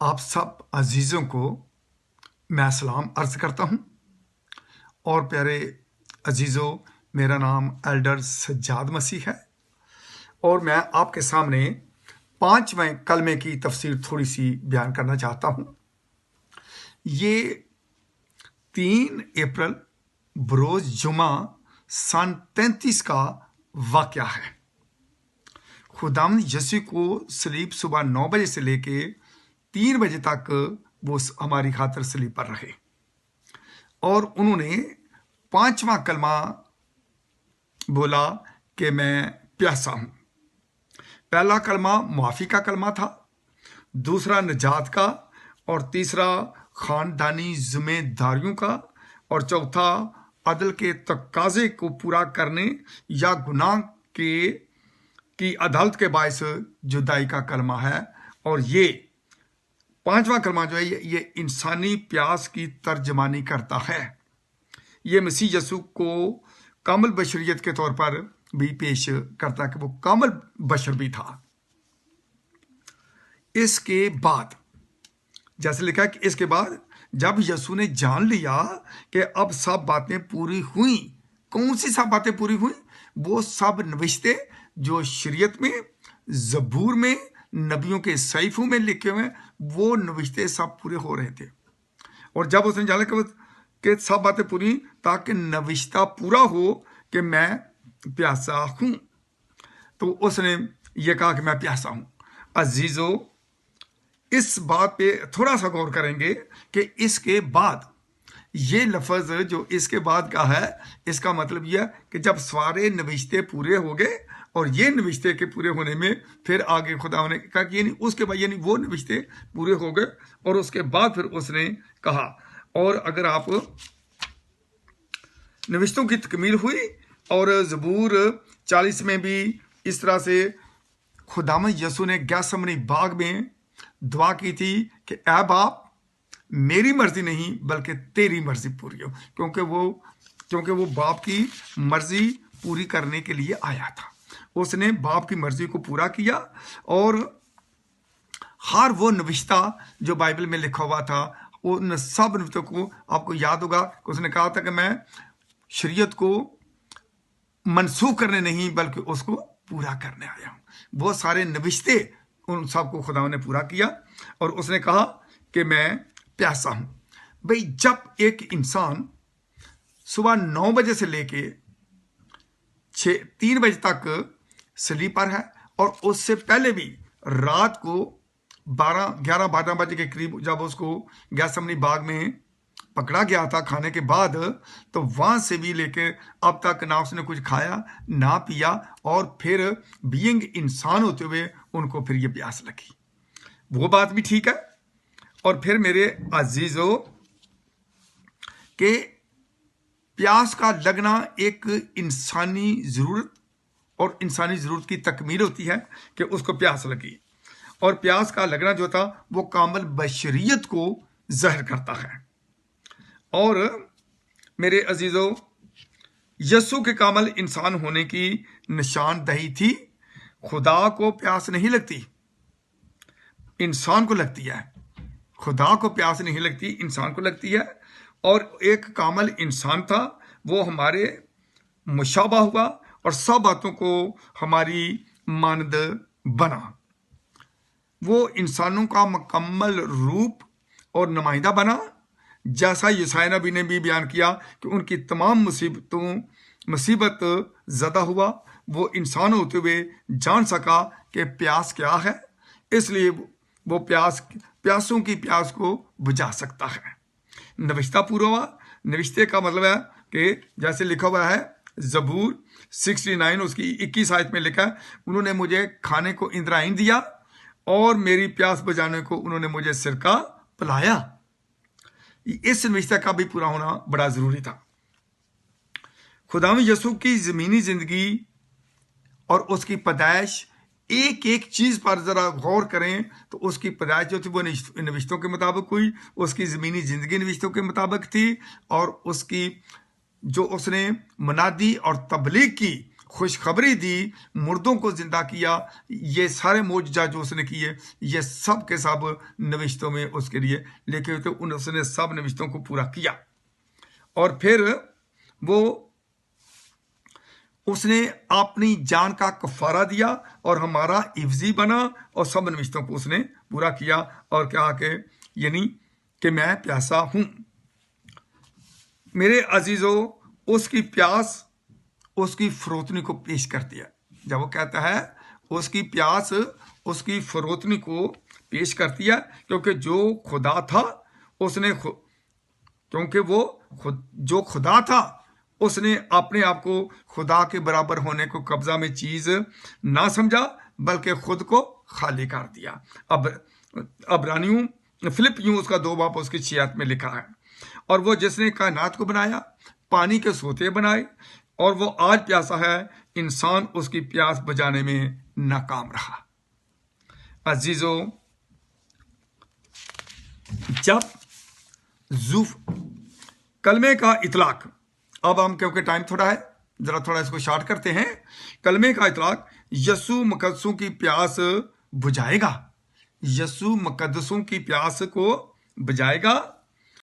आप सब अजीज़ों को मैं सलाम अर्ज़ करता हूँ। और प्यारे अजीज़ों, मेरा नाम एल्डर सज्जाद मसीह है और मैं आपके सामने 5वें कलमे की तफसीर थोड़ी सी बयान करना चाहता हूँ। ये 3 अप्रैल बरोज़ जुमा सन 33 का वाक़या है। खुदावंद यीशु को सलीब सुबह 9 बजे से लेके 3 बजे तक वो हमारी खातिर सलीब पर रहे और उन्होंने 5वां कलमा बोला कि मैं प्यासा हूं। पहला कलमा मुआफ़ी का कलमा था, दूसरा निजात का, और तीसरा खानदानी जिम्मेदारियों का, और चौथा अदल के तकाजे को पूरा करने या गुनाह की अदालत के बायस जुदाई का कलमा है। और ये 5वां कलमा जो है ये इंसानी प्यास की तर्जमानी करता है। ये मसीह यसू को कामिल बशरियत के तौर पर भी पेश करता है कि वो कामिल बशर भी था। इसके बाद जैसे लिखा है कि इसके बाद जब यसू ने जान लिया कि अब सब बातें पूरी हुई। कौन सी सब बातें पूरी हुई? वो सब नविश्ते जो शरीयत में, ज़बूर में, नबियों के सहीफों में लिखे हुए, वो नविश्ते सब पूरे हो रहे थे। और जब उसने जाना कि सब बातें पूरी, ताकि नविश्ता पूरा हो कि मैं प्यासा हूं, तो उसने ये कहा कि मैं प्यासा हूं। अजीजों, इस बात पे थोड़ा सा गौर करेंगे कि इसके बाद ये लफ्ज जो इसके बाद का है, इसका मतलब यह कि जब सारे नविश्ते पूरे हो गए और ये नविश्ते के पूरे होने में फिर आगे खुदा ने कहा कि उसके बाद यानी वो नविश्ते पूरे हो गए और उसके बाद फिर उसने कहा। और अगर आप नविश्तों की तकमील हुई और ज़बूर 40 में भी इस तरह से खुदावंद यीशु ने गेत्सेमनी बाग में दुआ की थी कि ऐ बाप, मेरी मर्जी नहीं बल्कि तेरी मर्जी पूरी हो, क्योंकि वो बाप की मर्जी पूरी करने के लिए आया था। उसने बाप की मर्जी को पूरा किया और हर वो नविश्ता जो बाइबल में लिखा हुआ था, उन सब नविश्तों को आपको याद होगा कि उसने कहा था कि मैं शरीयत को मनसूख करने नहीं बल्कि उसको पूरा करने आया हूं। वो सारे नविश्ते उन सबको खुदा ने पूरा किया और उसने कहा कि मैं प्यासा हूं। भाई, जब एक इंसान सुबह 9 बजे से लेके 3 बजे तक सलीब पर है और उससे पहले भी रात को 11-12 बजे के करीब जब उसको गेत्सेमनी बाग में पकड़ा गया था खाने के बाद, तो वहां से भी लेके अब तक ना उसने कुछ खाया ना पिया, और फिर बीइंग इंसान होते हुए उनको फिर ये प्यास लगी। वो बात भी ठीक है। और फिर मेरे अजीजों के प्यास का लगना एक इंसानी जरूरत और इंसानी जरूरत की तकमील होती है कि उसको प्यास लगी। और प्यास का लगना जो था वो कामिल बशरियत को ज़ाहिर करता है। और मेरे अजीजों, यीशु के कामिल इंसान होने की निशानदही थी। खुदा को प्यास नहीं लगती, इंसान को लगती है। खुदा को प्यास नहीं लगती, इंसान को लगती है। और एक कामिल इंसान था, वो हमारे मुशाबा हुआ और सब बातों को हमारी मानद बना। वो इंसानों का मुकम्मल रूप और नुमाइंदा बना, जैसा यशायाह नबी ने भी बयान किया कि उनकी तमाम मुसीबत ज़दा हुआ। वो इंसान होते हुए जान सका कि प्यास क्या है, इसलिए वो प्यासों की प्यास को बुझा सकता है। नविश्ता पूरा हुआ। नविश्ते का मतलब है कि जैसे लिखा हुआ है ज़बूर 69 उसकी 21 आयत में लिखा है, उन्होंने मुझे खाने को इंद्राइन दिया और मेरी प्यास बुझाने को उन्होंने मुझे सिरका पिलाया। इस नविश्ता का भी पूरा होना बड़ा जरूरी था। खुदावंद यीशु की जमीनी जिंदगी और उसकी पैदाइश, एक एक चीज पर जरा गौर करें तो उसकी पैदाइश जो थी वो नविश्तों के मुताबिक हुई, उसकी जमीनी जिंदगी नविश्तों के मुताबिक थी, और उसकी जो उसने मनादी और तबलीग की खुशखबरी दी, मुर्दों को जिंदा किया, ये सारे मौजूदा जो उसने किए, ये सब के सब नविश्तों में उसके लिए लिखे हुए थे। उसने सब नविश्तों को पूरा किया। और फिर वो उसने अपनी जान का कफारा दिया और हमारा इफ्जी बना और सब नविश्तों को उसने पूरा किया। और कहा कि यानी कि मैं प्यासा हूं। मेरे अजीजों, उसकी प्यास उसकी फरोतनी को पेश करती है। जब वो कहता है उसकी प्यास उसकी फरोतनी को पेश करती है, क्योंकि जो खुदा था उसने क्योंकि वो जो खुदा था उसने अपने आप को खुदा के बराबर होने को कब्जा में चीज ना समझा, बल्कि खुद को खाली कर दिया। अब अब्रानियों फिलिपियों उसका 2 बाब उसकी 6 आयत में लिखा है, और वो जिसने कायनात को बनाया, पानी के सोते बनाए, और वो आज प्यासा है, इंसान उसकी प्यास बुझाने में नाकाम रहा। अजीजों, जब जूफ कलमे का इतलाक, अब हम क्योंकि टाइम थोड़ा है, जरा थोड़ा इसको शार्ट करते हैं। कलमे का इतलाक यसु मुकद्दसों की प्यास बुझाएगा, यसु मुकद्दसों की प्यास को बुझाएगा।